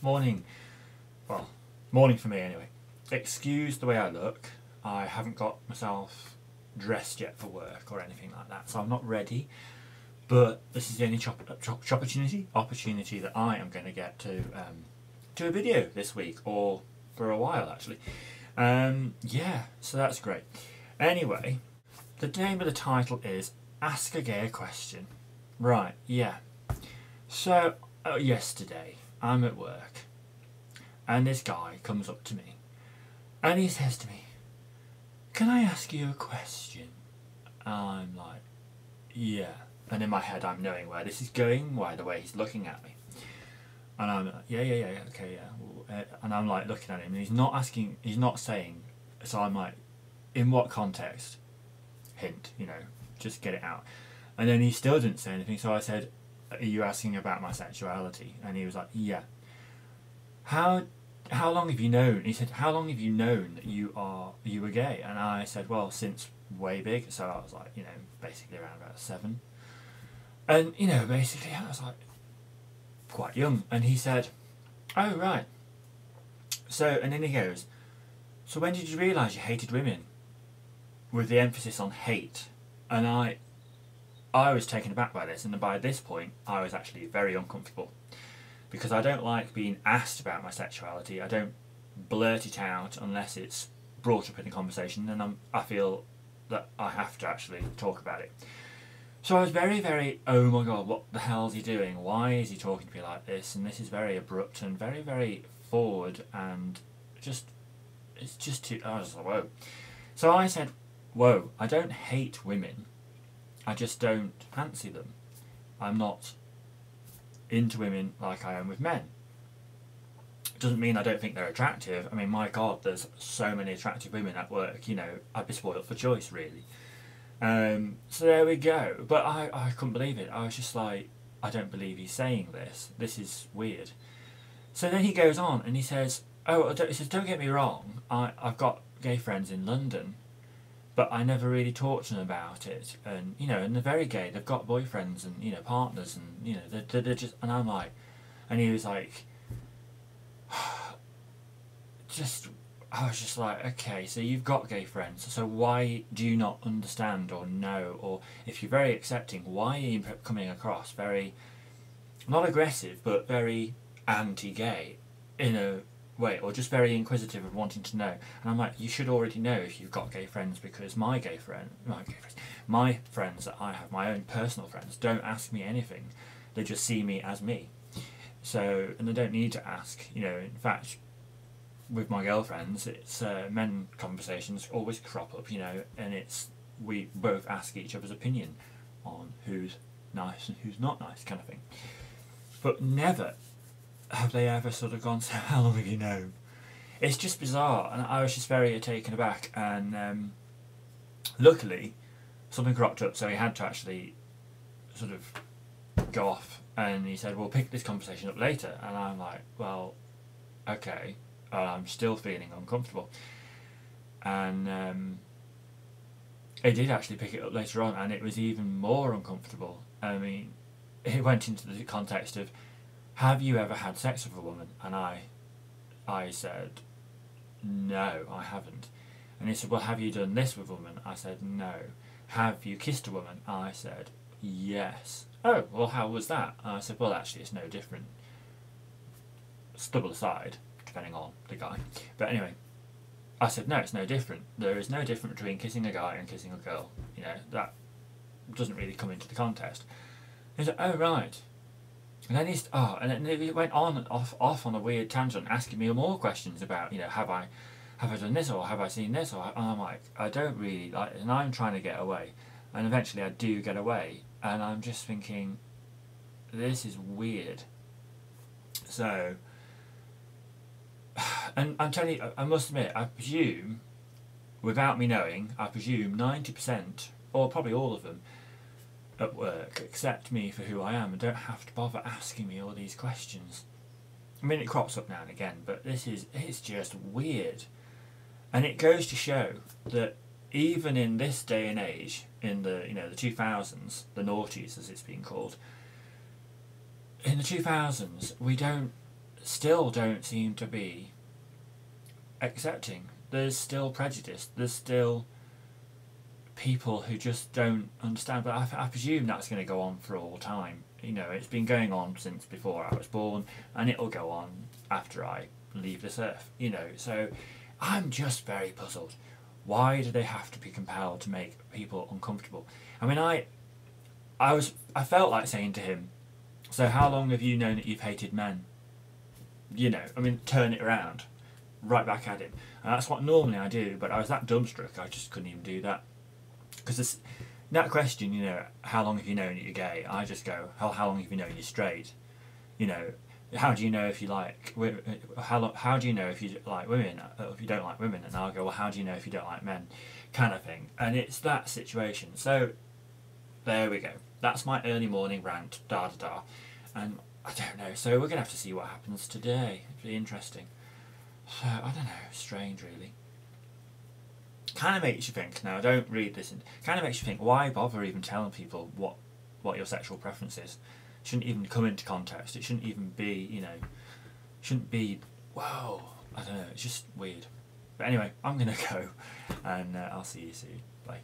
Morning. Well, morning for me anyway. Excuse the way I look. I haven't got myself dressed yet for work or anything like that, so I'm not ready. But this is the only opportunity that I am going to get to do a video this week, or for a while actually. Yeah, so that's great. Anyway, the name of the title is Ask a Gay a Question. Right, yeah. So, yesterday, I'm at work, and this guy comes up to me, and he says to me, "Can I ask you a question?" I'm like, "Yeah." And in my head, I'm knowing where this is going, by the way he's looking at me. And I'm like, yeah, okay, yeah. And I'm like looking at him, and he's not saying, so I'm like, in what context? Hint, just get it out. And then he still didn't say anything, so I said, "Are you asking about my sexuality?" And he was like, "Yeah." How long have you known? He said, "How long have you known that you were gay?" And I said, "Well, since way big." So I was like, basically around about 7. And basically I was like quite young. And he said, "Oh right." So, and then he goes, "So when did you realise you hated women?" With the emphasis on hate. And I was taken aback by this, and by this point I was actually very uncomfortable, because I don't like being asked about my sexuality. I don't blurt it out unless it's brought up in a conversation, and I feel that I have to actually talk about it. So I was very, very, oh my god, what the hell is he doing? Why is he talking to me like this? And this is very abrupt and very, very forward, and it's just too, I was like, whoa. So I said, "Whoa, I don't hate women. I just don't fancy them. I'm not into women like I am with men. It doesn't mean I don't think they're attractive. I mean, my god, there's so many attractive women at work, I'd be spoiled for choice, really." So there we go. But I couldn't believe it. I was just like, I don't believe he's saying this. This is weird. So then he goes on and he says, he says, "Don't get me wrong, I've got gay friends in London, but I never really talk to them about it. And, and they're very gay. They've got boyfriends and, partners, and, they're just," and I'm like, and he was like, I was just like, okay, so you've got gay friends, so why do you not understand or know, or if you're very accepting, why are you coming across very, not aggressive, but very anti-gay in a way, or just very inquisitive and wanting to know? And I'm like, you should already know if you've got gay friends, because my friends that I have, my own personal friends, don't ask me anything. They just see me as me. So, and they don't need to ask, in fact, with my girlfriends, it's men conversations always crop up, and we both ask each other's opinion on who's nice and who's not nice, kind of thing. But never have they ever sort of gone, "So how long have you known?" It's just bizarre, and I was just very taken aback. And luckily, something cropped up, so he had to actually sort of go off, and he said, "We'll pick this conversation up later." And I'm like, well, okay. I'm still feeling uncomfortable. And he did actually pick it up later on, and it was even more uncomfortable. I mean, it went into the context of, "Have you ever had sex with a woman?" And I said, "No, I haven't." And he said, "Well, have you done this with a woman?" I said, "No." "Have you kissed a woman?" I said, "Yes." "Oh, well, how was that?" I said, "Well, actually, it's no different." Stubble aside, depending on the guy. But anyway, I said, "No, it's no different. There is no difference between kissing a guy and kissing a girl. That doesn't really come into the context." He said, "Oh, right." And then and then he went on and off on a weird tangent, asking me more questions about, have I done this, or have I seen this, and I'm like, I don't really like it, and I'm trying to get away, and eventually I do get away, and I'm just thinking, this is weird. So, and I'm telling you, I must admit, I presume, without me knowing, 90%, or probably all of them, at work accept me for who I am and don't have to bother asking me all these questions. I mean, it crops up now and again, but it's just weird. And it goes to show that even in this day and age, in the the 2000s, the noughties as it's been called, in the 2000s we don't still don't seem to be accepting. There's still prejudice. There's still people who just don't understand. But I presume that's going to go on for all time. You know, it's been going on since before I was born, and it'll go on after I leave this earth. You know, so I'm just very puzzled. Why do they have to be compelled to make people uncomfortable? I mean, I felt like saying to him, so how long have you known that you've hated men? You know, I mean, turn it around, right back at him. And that's what normally I do, but I was that dumbstruck, I just couldn't even do that. Because that question, you know, how long have you known that you're gay? I just go, how long have you known you're straight? You know, how do you know if you like, how do you know if you like women, if you don't like women? And I'll go, well, how do you know if you don't like men? Kind of thing. And it's that situation. So, there we go. That's my early morning rant, da da da. And I don't know, so we're going to have to see what happens today. It'll be interesting. So, I don't know, strange really. Kind of makes you think, now don't read this, kind of makes you think, why bother even telling people what your sexual preference is? It shouldn't even come into context. It shouldn't even be, you know, shouldn't be, whoa, I don't know, it's just weird. But anyway, I'm going to go, and I'll see you soon. Bye.